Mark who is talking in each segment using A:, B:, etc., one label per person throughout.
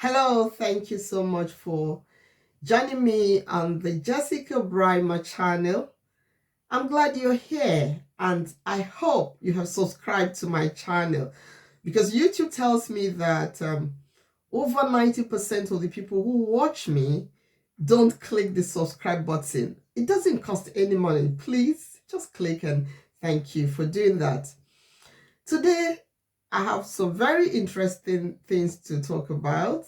A: Hello, thank you so much for joining me on the Jessica Brimer channel. I'm glad you're here and I hope you have subscribed to my channel because YouTube tells me that over 90% of the people who watch me don't click the subscribe button. It doesn't cost any money. Please just click and thank you for doing that. Today, I have some very interesting things to talk about.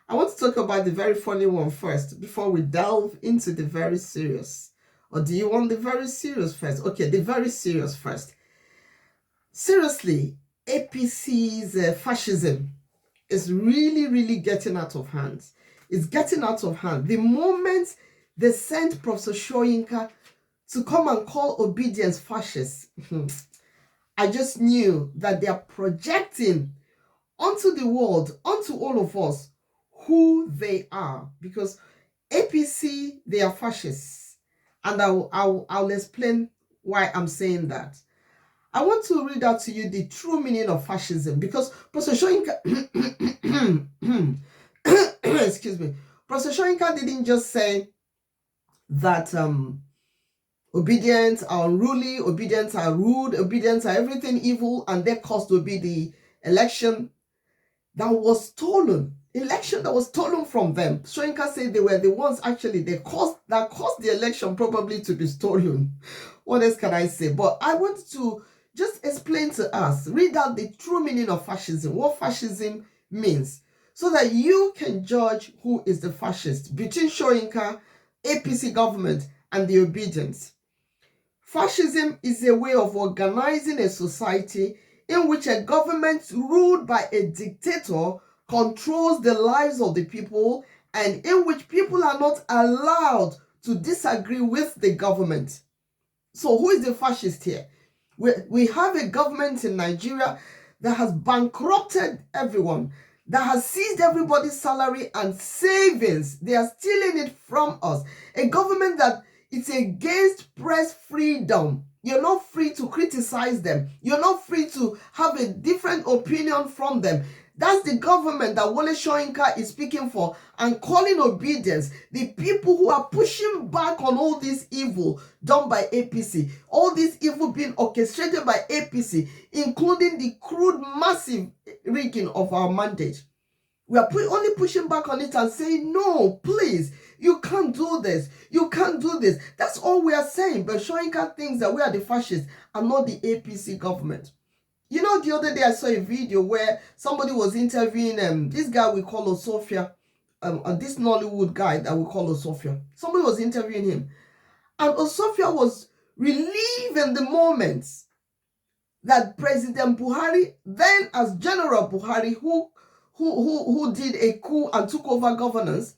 A: I want to talk about the very funny one first before we delve into the very serious. Or do you want the very serious first? Okay, the very serious first. Seriously, APC's fascism is really getting out of hand. It's getting out of hand. The moment they sent Professor Shoyinka to come and call obedience fascist, I just knew that they are projecting onto the world, onto all of us, who they are, because APC, they are fascists, and I'll explain why I'm saying that. I want to read out to you the true meaning of fascism, because Professor Shoyinka excuse me, Professor Shoyinka didn't just say that obedience are unruly, obedience are rude, obedience are everything evil, and their cost will be the election that was stolen. Election that was stolen from them. Shoyinka said they were the ones actually that caused the election probably to be stolen. What else can I say? But I want to just explain to us, read out the true meaning of fascism, what fascism means, so that you can judge who is the fascist between Shoyinka, APC government, and the obedience. Fascism is a way of organizing a society in which a government ruled by a dictator controls the lives of the people and in which people are not allowed to disagree with the government. So who is the fascist here? We have a government in Nigeria that has bankrupted everyone, that has seized everybody's salary and savings. They are stealing it from us. A government that is against press freedom. You're not free to criticize them. You're not free to have a different opinion from them. That's the government that Wole Soyinka is speaking for and calling obedience. The people who are pushing back on all this evil done by APC, all this evil being orchestrated by APC, including the crude, massive rigging of our mandate. We are only pushing back on it and saying, no, please, you can't do this. You can't do this. That's all we are saying. But Soyinka thinks that we are the fascists and not the APC government. You know, the other day I saw a video where somebody was interviewing this guy we call Osofia, this Nollywood guy that we call Osofia. Somebody was interviewing him. And Osofia was relieved in the moment that President Buhari, then as General Buhari, who did a coup and took over governance,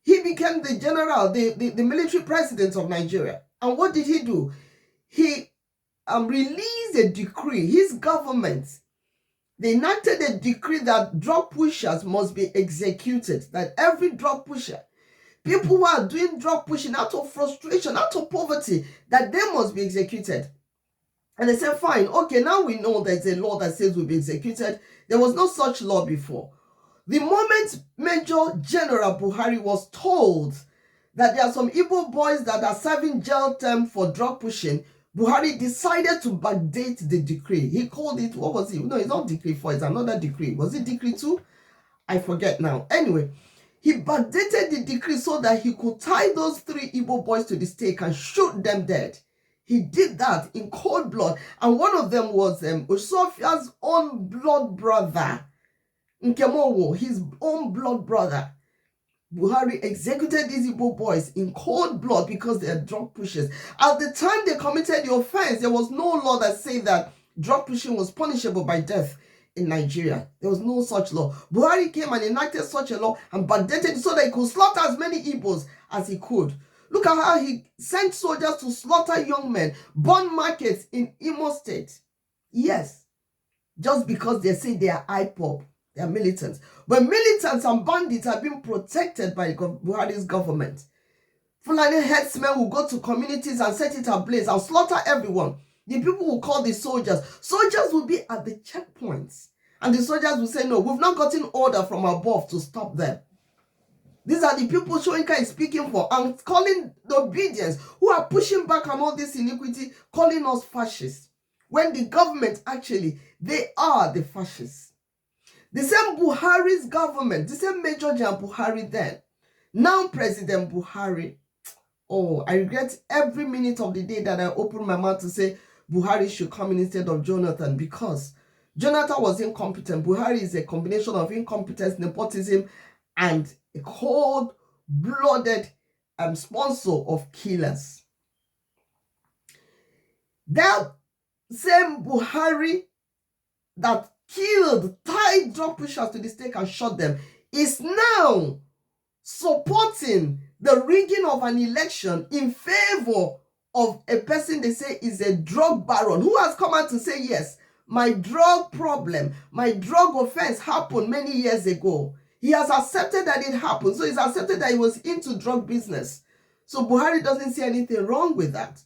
A: he became the general, the military president of Nigeria. And what did he do? He released a decree. His government, they enacted a decree that drug pushers must be executed. That every drug pusher, people who are doing drug pushing out of frustration, out of poverty, that they must be executed. And they said, fine, okay, now we know there's a law that says we'll be executed. There was no such law before. The moment Major General Buhari was told that there are some Igbo boys that are serving jail term for drug pushing, Buhari decided to backdate the decree. He called it, what was it? No, it's not decree 4, it's another decree. Was it decree 2? I forget now. Anyway, he backdated the decree so that he could tie those 3 Igbo boys to the stake and shoot them dead. He did that in cold blood. And one of them was Osofia's own blood brother. Nkemowo, his own blood brother. Buhari executed these Igbo boys in cold blood because they are drug pushers. At the time they committed the offense, there was no law that said that drug pushing was punishable by death in Nigeria. There was no such law. Buhari came and enacted such a law and backdated it so that he could slaughter as many Igbos as he could. Look at how he sent soldiers to slaughter young men, burn markets in Imo State. Yes, just because they say they are IPOB, they are militants. But militants and bandits are being protected by Buhari's government. Fulani headsmen will go to communities and set it ablaze and slaughter everyone. The people will call the soldiers. Soldiers will be at the checkpoints. And the soldiers will say, no, we've not gotten order from above to stop them. These are the people Soyinka is speaking for and calling the obedience who are pushing back on all this iniquity, calling us fascists. When the government, actually, they are the fascists. The same Buhari's government, the same Major General Buhari then, now President Buhari. Oh, I regret every minute of the day that I opened my mouth to say Buhari should come in instead of Jonathan, because Jonathan was incompetent. Buhari is a combination of incompetence, nepotism, and a cold-blooded sponsor of killers. That same Buhari that killed, tied drug pushers to the stake and shot them is now supporting the rigging of an election in favor of a person they say is a drug baron who has come out to say, yes, my drug problem, my drug offense happened many years ago. He has accepted that it happened. So he's accepted that he was into drug business. So Buhari doesn't see anything wrong with that.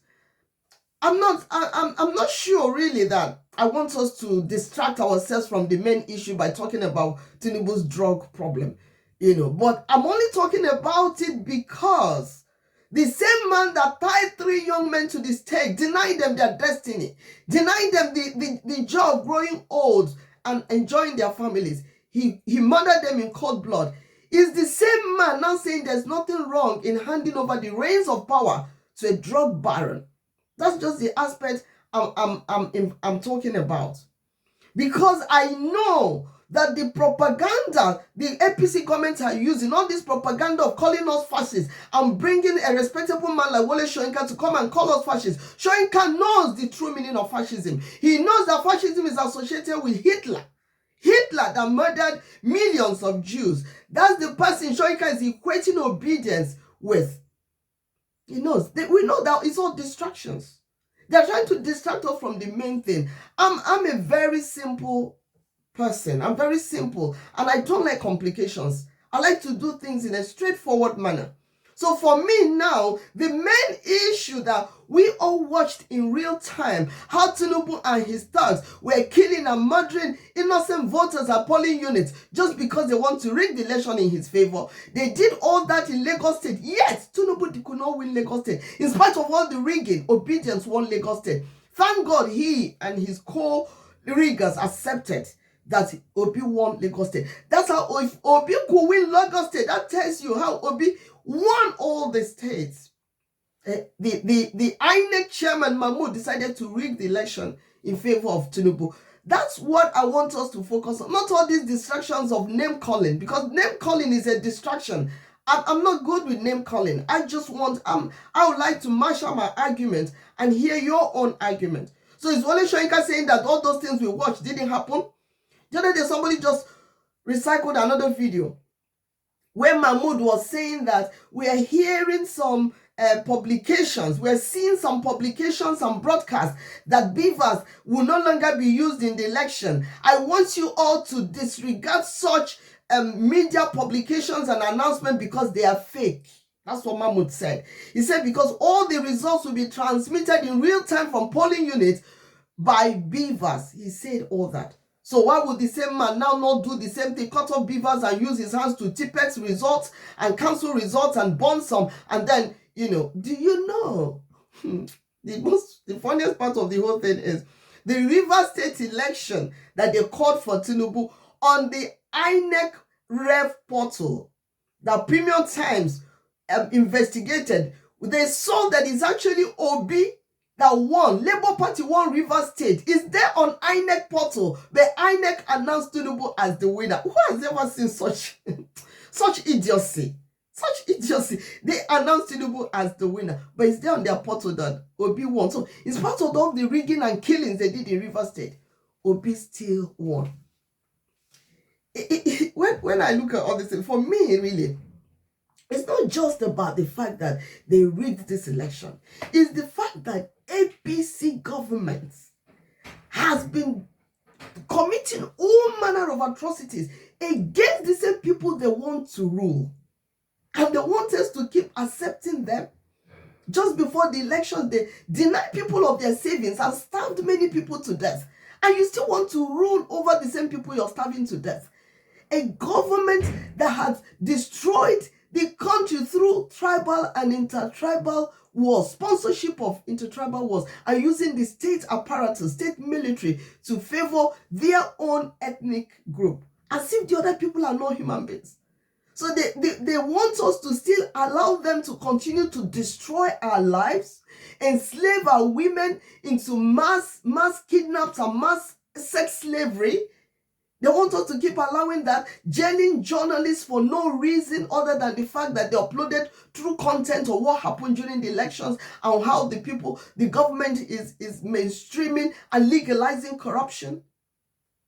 A: I'm not sure really that I want us to distract ourselves from the main issue by talking about Tinubu's drug problem, but I'm only talking about it because the same man that tied 3 young men to the stake, denied them their destiny, denied them the joy of growing old and enjoying their families. He murdered them in cold blood. Is the same man now saying there's nothing wrong in handing over the reins of power to a drug baron. That's just the aspect I'm talking about. Because I know that the propaganda the APC government are using, all this propaganda of calling us fascists and bringing a respectable man like Wole Soyinka to come and call us fascists. Soyinka knows the true meaning of fascism. He knows that fascism is associated with Hitler. Hitler that murdered millions of Jews. That's the person Soyinka is equating obedience with. He knows. We know that it's all distractions. They're trying to distract us from the main thing. I'm a very simple person. I'm very simple. And I don't like complications. I like to do things in a straightforward manner. So for me now, the main issue that we all watched in real time, how Tinubu and his thugs were killing and murdering innocent voters at polling units just because they want to rig the election in his favor. They did all that in Lagos State. Yet, Tinubu could not win Lagos State. In spite of all the rigging, obedience won Lagos State. Thank God he and his co-riggers accepted that Obi won Lagos State. That's how, if Obi could win Lagos State, that tells you how Obi won all the states. The INEC chairman Mahmoud decided to rig the election in favor of Tinubu. That's what I want us to focus on. Not all these distractions of name calling, because name calling is a distraction. I'm not good with name calling. I just want, I would like to marshal my argument and hear your own argument. So is Wole Soyinka saying that all those things we watched didn't happen? The other day, somebody just recycled another video where Mahmoud was saying that we are hearing some publications, we're seeing some publications and broadcasts that beavers will no longer be used in the election. I want you all to disregard such media publications and announcements because they are fake. That's what Mahmoud said. He said because all the results will be transmitted in real time from polling units by beavers. He said all that. So why would the same man now not do the same thing, cut off beavers and use his hands to Tipex results and cancel results and burn some, and then, do you know? The funniest part of the whole thing is the Rivers State election that they called for Tinubu on the INEC Rev portal that Premium Times investigated. They saw that it's actually Obi that won. Labour Party won Rivers State. Is there on INEC portal, but INEC announced Tinubu as the winner. Who has ever seen such idiocy? Such idiocy. They announced Tinubu as the winner, but it's there on their portal that Obi won. So in spite of all the rigging and killings they did in Rivers State, Obi still won. When I look at all this, for me, really, it's not just about the fact that they rigged this election. It's the fact that APC government has been committing all manner of atrocities against the same people they want to rule. And they want us to keep accepting them. Just before the elections, they denied people of their savings and starved many people to death. And you still want to rule over the same people you're starving to death. A government that has destroyed the country through tribal and intertribal wars, sponsorship of intertribal wars, and using the state apparatus, state military to favor their own ethnic group, as if the other people are not human beings. So they want us to still allow them to continue to destroy our lives, enslave our women into mass kidnaps and mass sex slavery. They want us to keep allowing that, jailing journalists for no reason other than the fact that they uploaded true content of what happened during the elections and how the government is mainstreaming and legalizing corruption.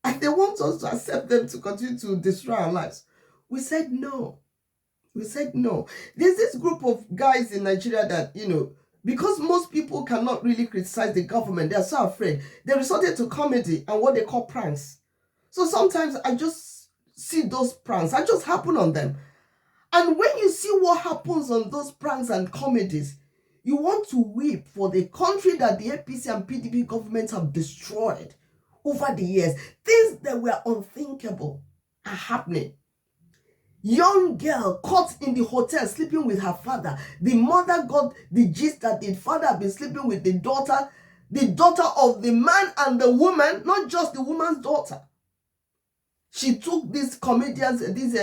A: And they want us to accept them to continue to destroy our lives. We said no. We said no. There's this group of guys in Nigeria that, because most people cannot really criticize the government, they're so afraid. They resorted to comedy and what they call pranks. So sometimes I just see those pranks. I just happen on them. And when you see what happens on those pranks and comedies, you want to weep for the country that the APC and PDP governments have destroyed over the years. Things that were unthinkable are happening. Young girl caught in the hotel sleeping with her father. The mother got the gist that the father had been sleeping with the daughter of the man and the woman, not just the woman's daughter. She took these comedians, these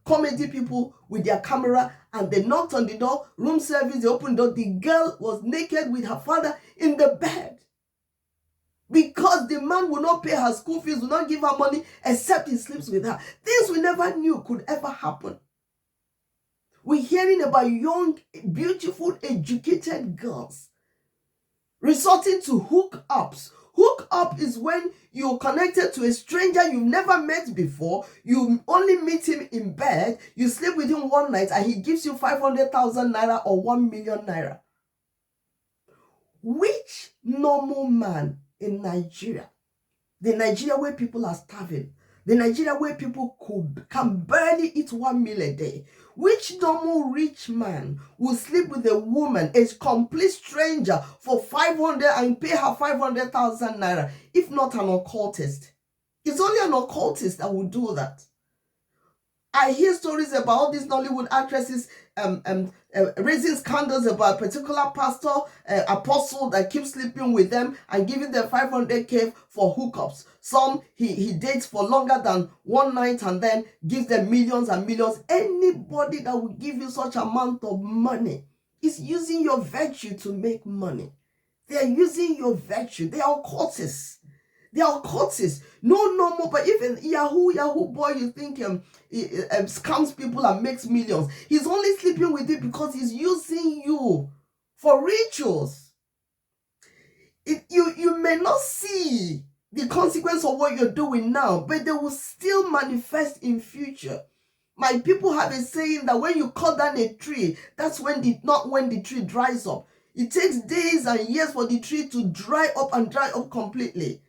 A: comedy people with their camera, and they knocked on the door, room service, they opened the door. The girl was naked with her father in the bed. Because the man will not pay her school fees, will not give her money, except he sleeps with her. Things we never knew could ever happen. We're hearing about young, beautiful, educated girls resorting to hookups. Hook up is when you're connected to a stranger you've never met before. You only meet him in bed. You sleep with him one night and he gives you 500,000 naira or 1 million naira. Which normal man in Nigeria, the Nigeria where people are starving, the Nigeria where people can barely eat 1 meal a day, which normal rich man will sleep with a woman, a complete stranger, for 500 and pay her 500,000 naira, if not an occultist? It's only an occultist that would do that. I hear stories about all these Nollywood actresses raising scandals about a particular pastor, apostle that keeps sleeping with them and giving them 500k for hookups. Some he dates for longer than one night and then gives them millions and millions. Anybody that will give you such amount of money is using your virtue to make money. They are using your virtue. They are occultists. They are occultists. No more. But even Yahoo boy, you think scams people and makes millions. He's only sleeping with you because he's using you for rituals. You may not see the consequence of what you're doing now, but they will still manifest in future. My people have a saying that when you cut down a tree, that's not when the tree dries up. It takes days and years for the tree to dry up completely.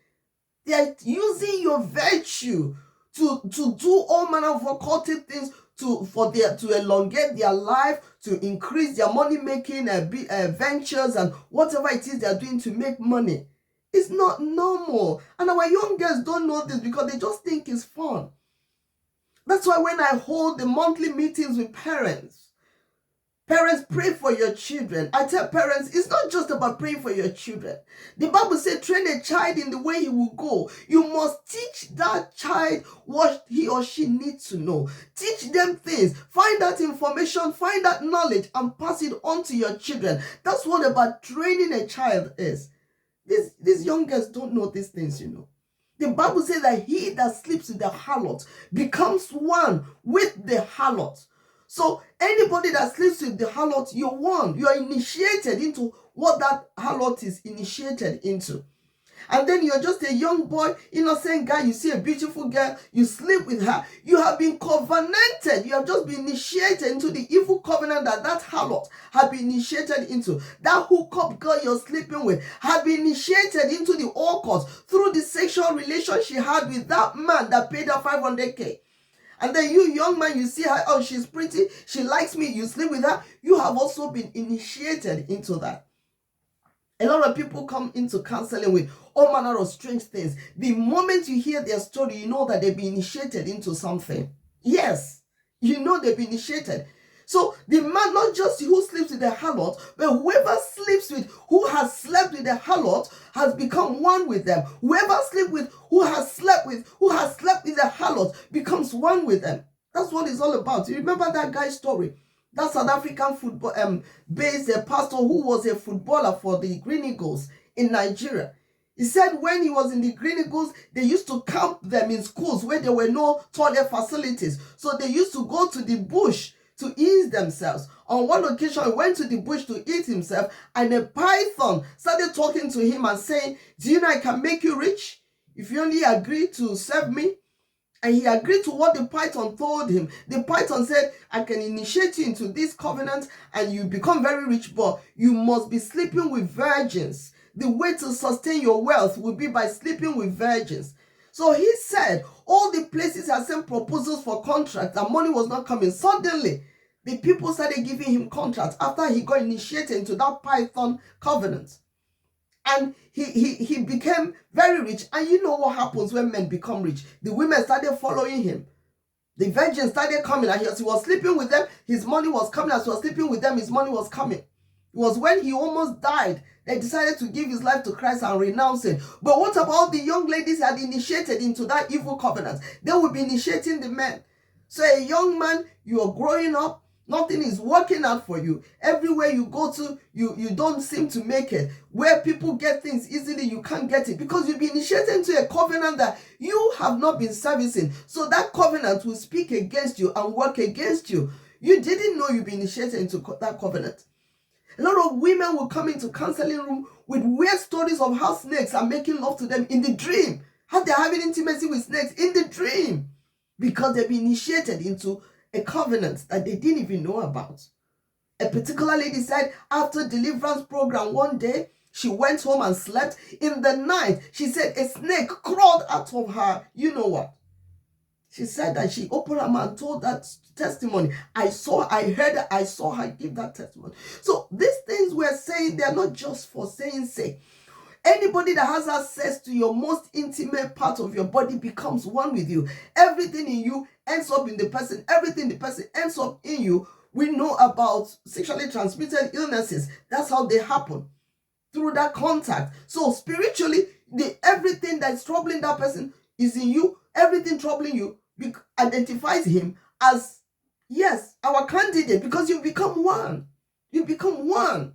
A: They are using your virtue to do all manner of occultic things to elongate their life, to increase their money-making ventures and whatever it is they are doing to make money. It's not normal. And our young girls don't know this because they just think it's fun. That's why when I hold the monthly meetings with parents, pray for your children. I tell parents, it's not just about praying for your children. The Bible says, train a child in the way he will go. You must teach that child what he or she needs to know. Teach them things. Find that information, find that knowledge, and pass it on to your children. That's what about training a child is. These young girls don't know these things, The Bible says that he that sleeps with the harlot becomes one with the harlot. So anybody that sleeps with the harlot, you're one. You are initiated into what that harlot is initiated into. And then you're just a young boy, innocent guy. You see a beautiful girl, you sleep with her. You have been covenanted. You have just been initiated into the evil covenant that harlot had been initiated into. That hookup girl you're sleeping with had been initiated into the occult through the sexual relation she had with that man that paid her 500k. And then you, young man, you see her, oh, she's pretty, she likes me, you sleep with her. You have also been initiated into that. A lot of people come into counseling with all manner of strange things. The moment you hear their story, you know that they've been initiated into something. Yes, you know they've been initiated. So the man, not just who sleeps with the harlot, but whoever sleeps with, who has slept with the harlot, has become one with them. Whoever sleeps with, who has slept with the harlot, becomes one with them. That's what it's all about. You remember that guy's story? That South African football based pastor who was a footballer for the Green Eagles in Nigeria. He said when he was in the Green Eagles, they used to camp them in schools where there were no toilet facilities. So they used to go to the bush to ease themselves. On one occasion, he went to the bush to eat himself, and a python started talking to him and saying, "Do you know I can make you rich if you only agree to serve me?" And he agreed to what the python told him. The python said, "I can initiate you into this covenant and you become very rich, but you must be sleeping with virgins. The way to sustain your wealth will be by sleeping with virgins." So he said, all the places had sent proposals for contracts and money was not coming. Suddenly, the people started giving him contracts after he got initiated into that python covenant. And he became very rich. And you know what happens when men become rich? The women started following him. The virgins started coming. And as he was sleeping with them, his money was coming. As he was sleeping with them, his money was coming. It was when he almost died that he decided to give his life to Christ and renounce it. But what about the young ladies that initiated into that evil covenant? They will be initiating the men. So a young man, you are growing up, nothing is working out for you. Everywhere you go to, you don't seem to make it. Where people get things easily, you can't get it because you've been initiated into a covenant that you have not been servicing. So that covenant will speak against you and work against you. You didn't know you've been initiated into that covenant. A lot of women will come into counseling room with weird stories of how snakes are making love to them in the dream. How they're having intimacy with snakes in the dream. Because they've been initiated into a covenant that they didn't even know about. A particular lady said after deliverance program one day, she went home and slept. In the night, she said a snake crawled out of her. You know what? She said that she opened her mouth and told that testimony. I heard her, I saw her give that testimony. So these things we're saying, they're not just for saying sake. Anybody that has access to your most intimate part of your body becomes one with you. Everything in you ends up in the person. Everything in the person ends up in you. We know about sexually transmitted illnesses. That's how they happen, through that contact. So spiritually, everything that's troubling that person is in you. Everything troubling you identifies him as, yes, our candidate, because you become one. You become one.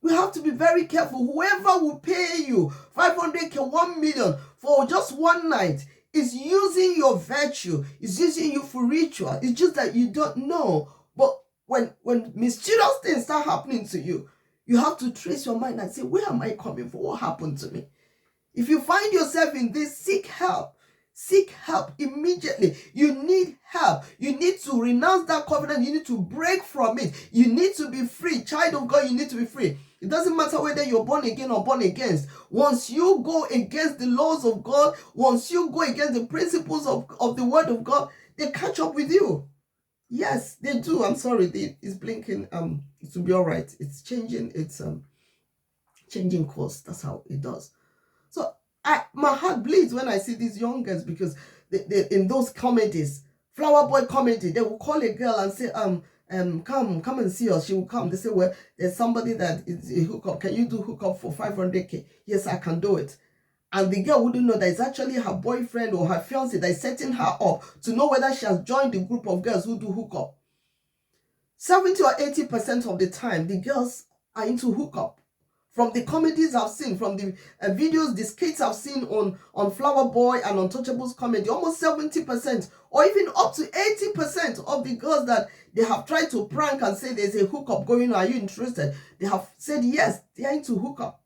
A: We have to be very careful. Whoever will pay you 500K, 1 million for just one night is using your virtue, is using you for ritual. It's just that you don't know. But when mysterious things start happening to you, you have to trace your mind and say, where am I coming from? What happened to me? If you find yourself in this, seek help. Seek help immediately. You need help. You need to renounce that covenant. You need to break from it. You need to be free. Child of God, you need to be free. It doesn't matter whether you're born again or born against. Once you go against the laws of God, once you go against the principles of the word of God, they catch up with you. Yes, they do. I'm sorry. It's blinking. It will be all right. It's changing. It's changing course. That's how it does. So my heart bleeds when I see these young girls, because they in those comedies, Flower Boy comedy, they will call a girl and say, come and see us. She will come. They say, well, there's somebody that is a hookup. Can you do hookup for 500K? Yes, I can do it. And the girl wouldn't know that it's actually her boyfriend or her fiance that is setting her up to know whether she has joined the group of girls who do hookup. 70 or 80% of the time, the girls are into hookup. From the comedies I've seen, from the videos, the skits I've seen on Flower Boy and Untouchables comedy, almost 70% or even up to 80% of the girls that they have tried to prank and say there's a hookup going on, are you interested? They have said yes, they are into hookup.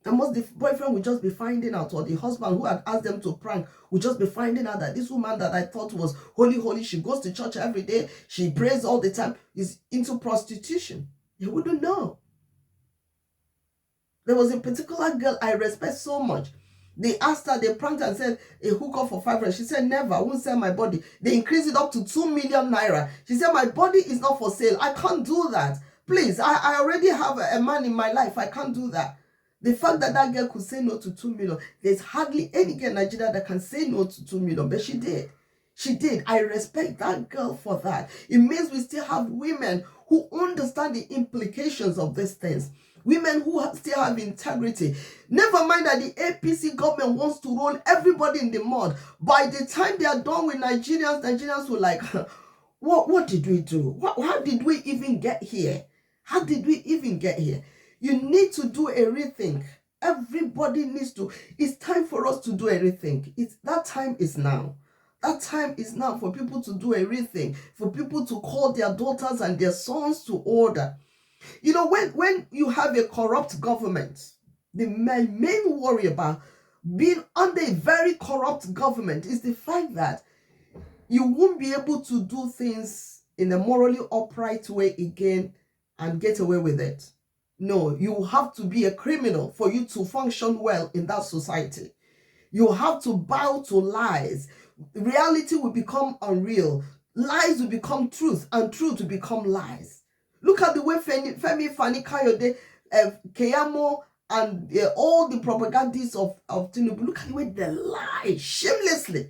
A: And most the boyfriend will just be finding out, or the husband who had asked them to prank will just be finding out that this woman that I thought was holy, she goes to church every day, she prays all the time, is into prostitution. They wouldn't know. There was a particular girl I respect so much. They asked her, they pranked and said, a hookup for 500. She said, never, I won't sell my body. They increased it up to 2 million naira. She said, my body is not for sale. I can't do that. Please, I already have a man in my life. I can't do that. The fact that that girl could say no to 2 million, there's hardly any girl in Nigeria that can say no to 2 million, but she did. She did. I respect that girl for that. It means we still have women who understand the implications of these things. Women who still have integrity. Never mind that the APC government wants to roll everybody in the mud. By the time they are done with Nigerians will like, what did we do? How did we even get here? How did we even get here? You need to do a rethink. Everybody needs to. It's time for us to do a rethink. That time is now. That time is now for people to do a rethink, for people to call their daughters and their sons to order. You know, when you have a corrupt government, the main worry about being under a very corrupt government is the fact that you won't be able to do things in a morally upright way again and get away with it. No, you have to be a criminal for you to function well in that society. You have to bow to lies. Reality will become unreal. Lies will become truth, and truth will become lies. Look at the way Femi Fani-Kayode, Keyamo, and all the propagandists of Tinubu. Look at the way they lie shamelessly.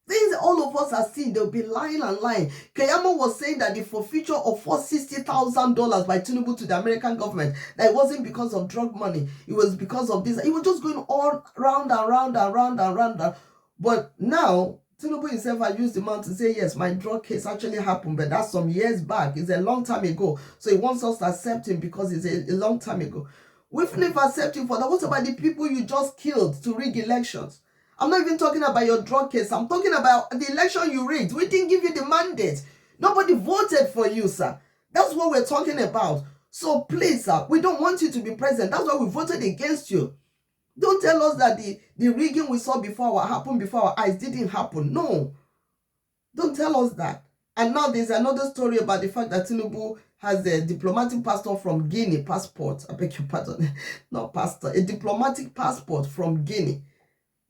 A: Things all of us are seeing, they'll be lying and lying. Keyamo was saying that the forfeiture of $460,000 by Tinubu to the American government, that it wasn't because of drug money, it was because of this. It was just going all round and round and round and round. But now, Tinubu himself had used the mouth to say, yes, my drug case actually happened, but that's some years back. It's a long time ago. So he wants us to accept him because it's a long time ago. We never accept him for that. What about the people you just killed to rig elections? I'm not even talking about your drug case. I'm talking about the election you rigged. We didn't give you the mandate. Nobody voted for you, sir. That's what we're talking about. So please, sir, we don't want you to be president. That's why we voted against you. Don't tell us that the rigging we saw before happened before our eyes didn't happen. No. Don't tell us that. And now there's another story about the fact that Tinubu has a diplomatic passport from Guinea. Passport. I beg your pardon. Not pastor. A diplomatic passport from Guinea.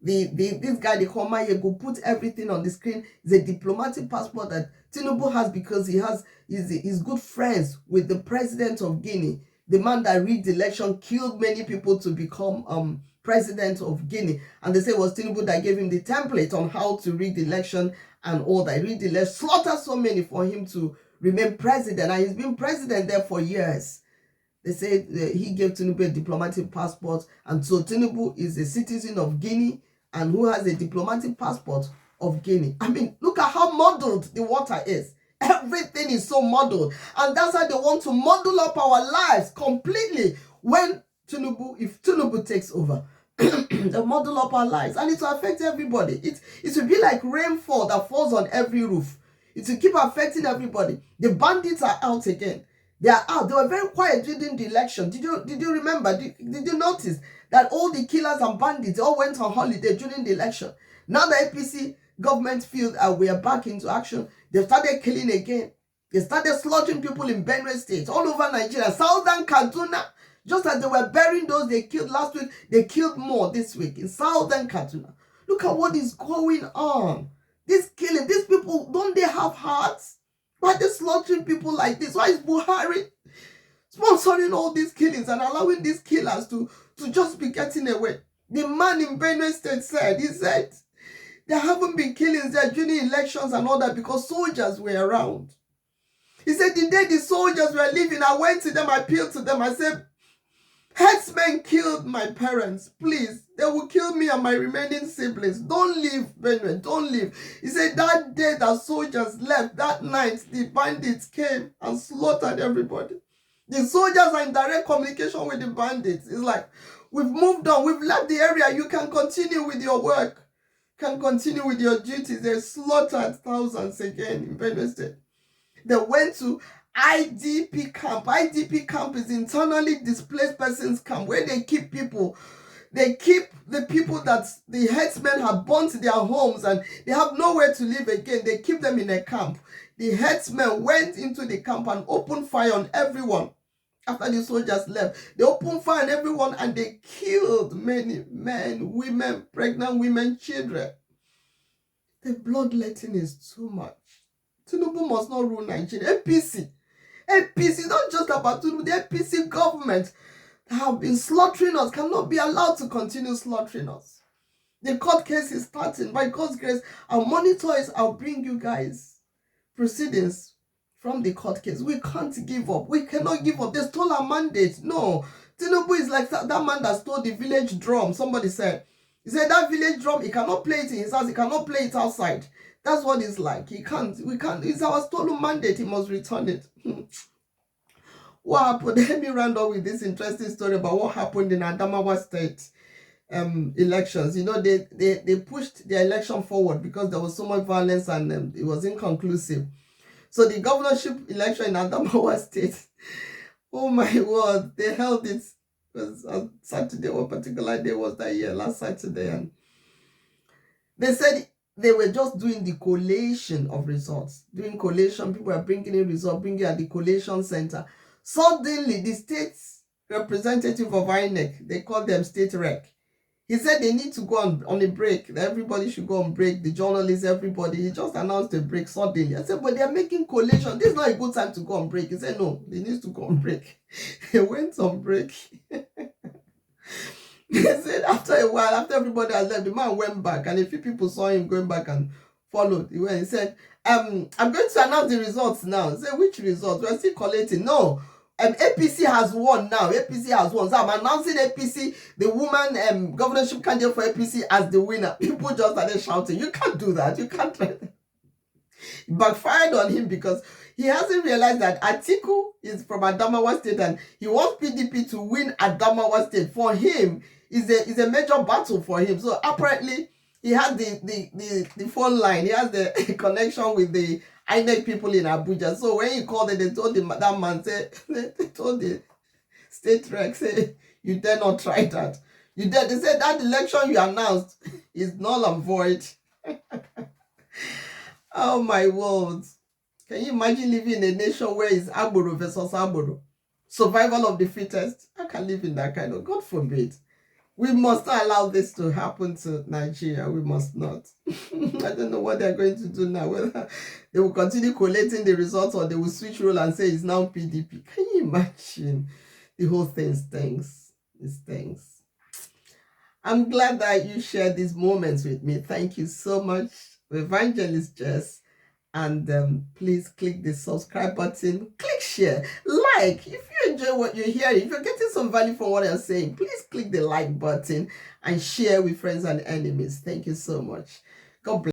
A: This guy, the Komayego, put everything on the screen. It's a diplomatic passport that Tinubu has because he's good friends with the president of Guinea. The man that rigged the election, killed many people to become president of Guinea. And they say it was Tinubu that gave him the template on how to rig the election and all that. Rigged the election, slaughtered so many for him to remain president. And he's been president there for years. They say he gave Tinubu a diplomatic passport. And so Tinubu is a citizen of Guinea and who has a diplomatic passport of Guinea. I mean, look at how muddled the water is. Everything is so muddled. And that's how they want to muddle up our lives completely when if Tinubu takes over. They muddle up our lives. And it will affect everybody. It will be like rainfall that falls on every roof. It will keep affecting everybody. The bandits are out again. They are out. They were very quiet during the election. Did you remember? Did you notice that all the killers and bandits all went on holiday during the election? Now the APC government feels we are back into action. They started killing again. They started slaughtering people in Benue State, all over Nigeria, southern Kaduna. Just as they were burying those they killed last week, they killed more this week in southern Kaduna. Look at what is going on. This killing, these people, don't they have hearts? Why are they slaughtering people like this? Why is Buhari sponsoring all these killings and allowing these killers to just be getting away? The man in Benue State said, there haven't been killings there during elections and all that because soldiers were around. He said, the day the soldiers were leaving, I went to them, I appealed to them, I said, herdsmen killed my parents. Please, they will kill me and my remaining siblings. Don't leave, Benue, don't leave. He said that day that soldiers left, that night, the bandits came and slaughtered everybody. The soldiers are in direct communication with the bandits. It's like, we've moved on, we've left the area, you can continue with your work. You can continue with your duties. They slaughtered thousands again in Benue State. They went to IDP camp. IDP camp is internally displaced persons camp where they keep people. They keep the people that the headsmen have burnt their homes and they have nowhere to live again. They keep them in a camp. The headsmen went into the camp and opened fire on everyone. After the soldiers left, they opened fire on everyone and they killed many men, women, pregnant women, children. The bloodletting is too much. Tinubu must not rule Nigeria. APC, APC, not just about Tinubu, the APC government that have been slaughtering us cannot be allowed to continue slaughtering us. The court case is starting. By God's grace, I'll monitor it. I'll bring you guys proceedings from the court case. We can't give up. We cannot give up. They stole our mandate. No. Tinubu is like that man that stole the village drum. Somebody said, he said that village drum, he cannot play it in his house. He cannot play it outside. That's what it's like. He can't. We can't. It's our stolen mandate. He must return it. What happened? Let me round up with this interesting story about what happened in Adamawa State elections. You know, they pushed the election forward because there was so much violence and it was inconclusive. So the governorship election in Adamawa State, oh my word, they held it. It was on Saturday. What particular day was that year? Last Saturday. And they said they were just doing the collation of results. Doing collation, people were bringing in results, bringing at the collation center. Suddenly, the state representative of INEC, they call them state rec, he said they need to go on a break. Everybody should go on break. The journalists, everybody. He just announced a break suddenly. I said, but they're making collation. This is not a good time to go on break. He said, no, they need to go on break. They went on break. They said after a while, after everybody had left, the man went back. And a few people saw him going back and followed. He went. He said, I'm going to announce the results now. I said, which results? We're still collating. No. APC has won now. APC has won. So I'm announcing APC, the woman governorship candidate for APC, as the winner. People just started shouting. You can't do that. You can't. It backfired on him because he hasn't realized that Atiku is from Adamawa State and he wants PDP to win Adamawa State. For him, is a major battle for him. So apparently, he had the phone line. He has the connection with the INEC people in Abuja. So when he called it, they told him, that man said, they told the state rec, say, you dare not try that. You dare. They said that election you announced is null and void. Oh my word. Can you imagine living in a nation where it's Agboro versus Agboro? Survival of the fittest? I can live in that kind of, God forbid. We must not allow this to happen to Nigeria. We must not. I don't know what they're going to do now. Whether they will continue collating the results or they will switch role and say it's now PDP. Can you imagine? The whole thing stinks. It stinks. I'm glad that you shared these moments with me. Thank you so much, Evangelist Jess. And please click the subscribe button, click share, like. If you enjoy what you're hearing, if you're getting some value from what I'm saying, please click the like button and share with friends and enemies. Thank you so much. God bless.